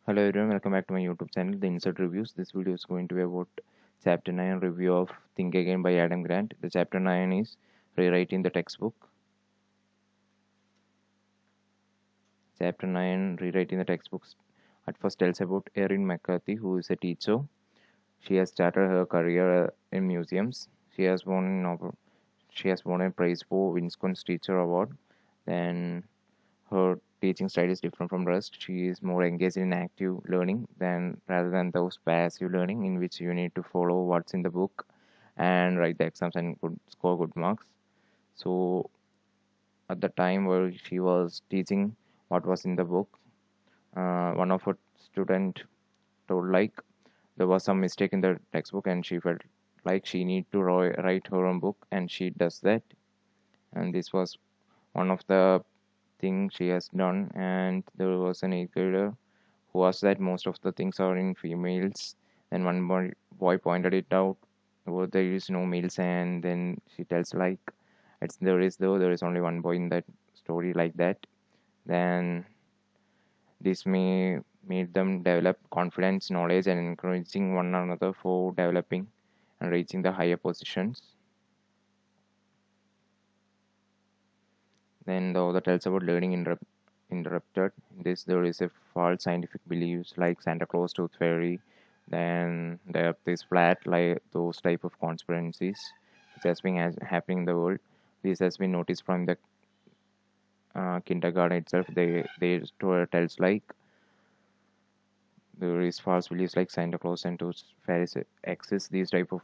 Hello everyone, welcome back to my YouTube channel, The Insert Reviews. This video is going to be about Chapter 9 review of Think Again by Adam Grant. The Chapter 9 is Rewriting the Textbook. Chapter 9, Rewriting the Textbooks, at first tells about Erin McCarthy, who is a teacher. She has started her career in museums. She has won a prize for Winscon's Teacher Award. Then her teaching style is different from rest. She is more engaged in active learning than rather than those passive learning in which you need to follow what's in the book and write the exams and score good marks. So at the time where she was teaching what was in the book, one of her student told like there was some mistake in the textbook and she felt like she need to write her own book, and she does that. And this was one of the thing she has done. And there was an eighth grader who asked that most of the things are in females, and one boy pointed it out, well, there is no males, and then she tells like it's there is only one boy in that story, like that. Then this may made them develop confidence, knowledge, and encouraging one another for developing and reaching the higher positions. Then the author tells about learning interrupted. In this, there is a false scientific beliefs like Santa Claus, Tooth Fairy. Then there is flat, like those type of conspiracies which has been happening in the world. This has been noticed from the kindergarten itself. They tells like there is false beliefs like Santa Claus and Tooth Fairies exist. These type of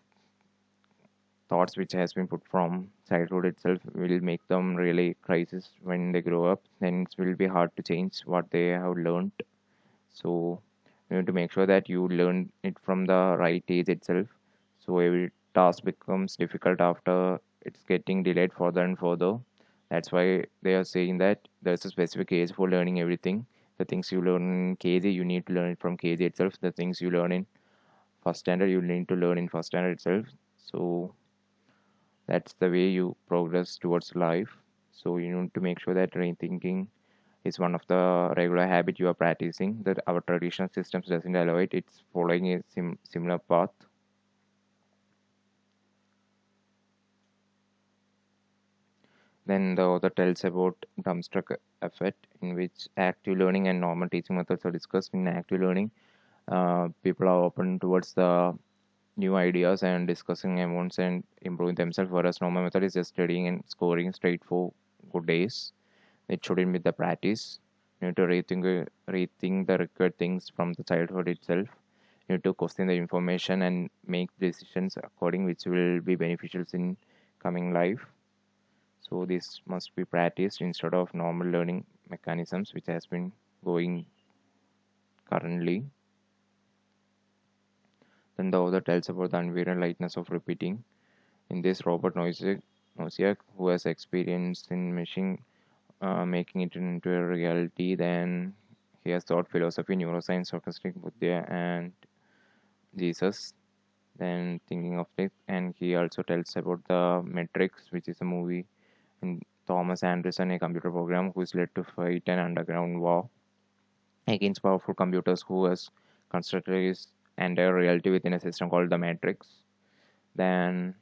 thoughts which has been put from childhood itself will make them really crisis when they grow up. Then it will be hard to change what they have learned. So you need to make sure that you learn it from the right age itself, so every task becomes difficult after it's getting delayed further and further. That's why they are saying that there's a specific age for learning everything. The things you learn in kg, you need to learn it from kg itself. The things you learn in first standard, you need to learn in first standard itself. So that's the way you progress towards life. So you need to make sure that rethinking is one of the regular habit you are practicing, that our traditional systems doesn't allow it. It's following a similar path. Then the author tells about dumbstruck effect, in which active learning and normal teaching methods are discussed. In active learning, people are open towards the new ideas and discussing amounts and improving themselves, whereas normal method is just studying and scoring straight for good days. It shouldn't be the practice. You need to rethink the required things from the childhood itself. You need to question the information and make decisions according which will be beneficial in coming life. So this must be practiced instead of normal learning mechanisms which has been going currently. Then the author tells about the unwearying lightness of repeating. In this, Robert Nozick, who has experience in making it into a reality, then he has taught philosophy, neuroscience, stochastic Buddha, and Jesus. Then thinking of it, and he also tells about the Matrix, which is a movie, and Thomas Anderson, a computer program who is led to fight an underground war against powerful computers, who has constructed his entire reality within a system called the Matrix. Then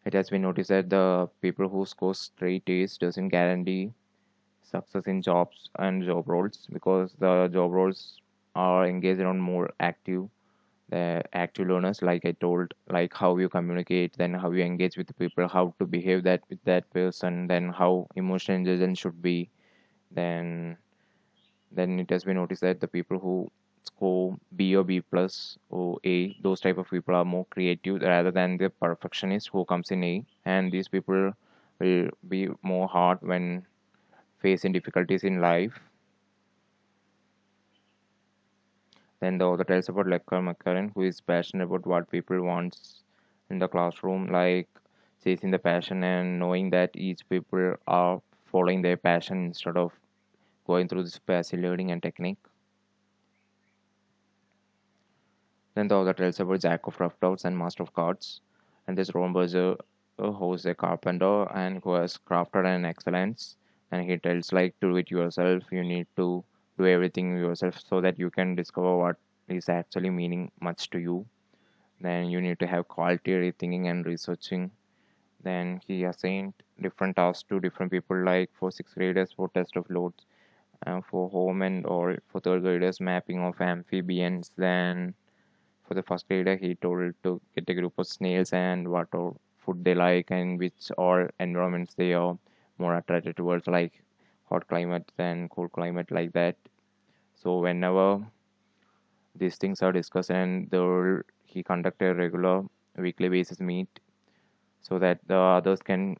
it has been noticed that the people who score straight A's doesn't guarantee success in jobs and job roles, because the job roles are engaged on more active the active learners, like I told, like how you communicate, then how you engage with the people, how to behave that with that person, then how emotional intelligence should be. Then then it has been noticed that the people who score B or B plus or A, those type of people are more creative rather than the perfectionist who comes in A, and these people will be more hard when facing difficulties in life. Then the author tells about Lecter McCarran, who is passionate about what people wants in the classroom, like chasing the passion and knowing that each people are following their passion instead of going through this passive learning and technique. Then the author tells about Jack of rough drafts and master of cards, and this Ron Berger, who is a carpenter and who has crafted an excellence. And he tells like, to do it yourself, you need to do everything yourself so that you can discover what is actually meaning much to you. Then you need to have quality rethinking and researching. Then he assigned different tasks to different people, like for sixth graders for test of loads, for home and all for third graders mapping of amphibians. Then for the first grader he told to get a group of snails and what all food they like and which all environments they are more attracted towards, like hot climate and cold climate, like that. So whenever these things are discussed, and he conduct a regular weekly basis meet so that the others can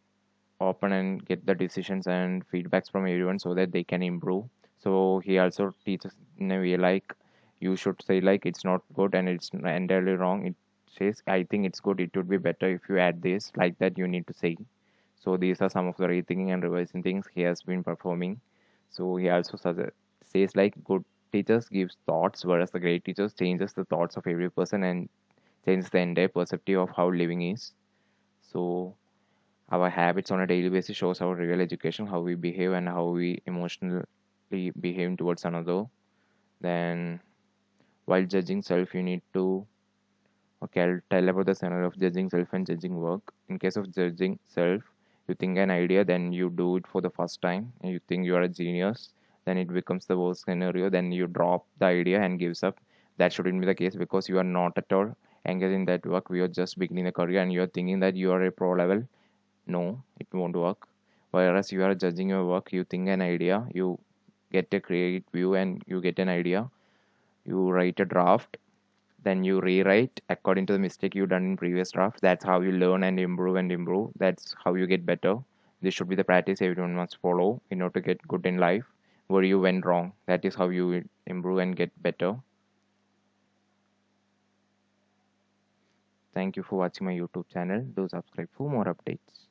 open and get the decisions and feedbacks from everyone so that they can improve. So he also teaches in a way like you should say like it's not good and it's entirely wrong. It says I think it's good. It would be better if you add this, like that. You need to say. So these are some of the rethinking and revising things he has been performing. So he also says like good teachers gives thoughts, whereas the great teachers changes the thoughts of every person and changes the entire perspective of how living is. So our habits on a daily basis shows our real education, how we behave and how we emotionally behave towards another. Then while judging self, you need to okay, I'll tell about the scenario of judging self and judging work. In case of judging self, you think an idea, then you do it for the first time, and you think you are a genius, then it becomes the worst scenario, then you drop the idea and gives up. That shouldn't be the case because you are not at all engaged in that work. We are just beginning the career and you are thinking that you are a pro level. No, it won't work. Whereas you are judging your work, you think an idea, you get a create view and you get an idea, you write a draft, then you rewrite according to the mistake you done in previous draft. That's how you learn and improve and improve. That's how you get better. This should be the practice everyone must follow in order to get good in life. Where you went wrong, that is how you improve and get better. Thank you for watching my YouTube channel. Do subscribe for more updates.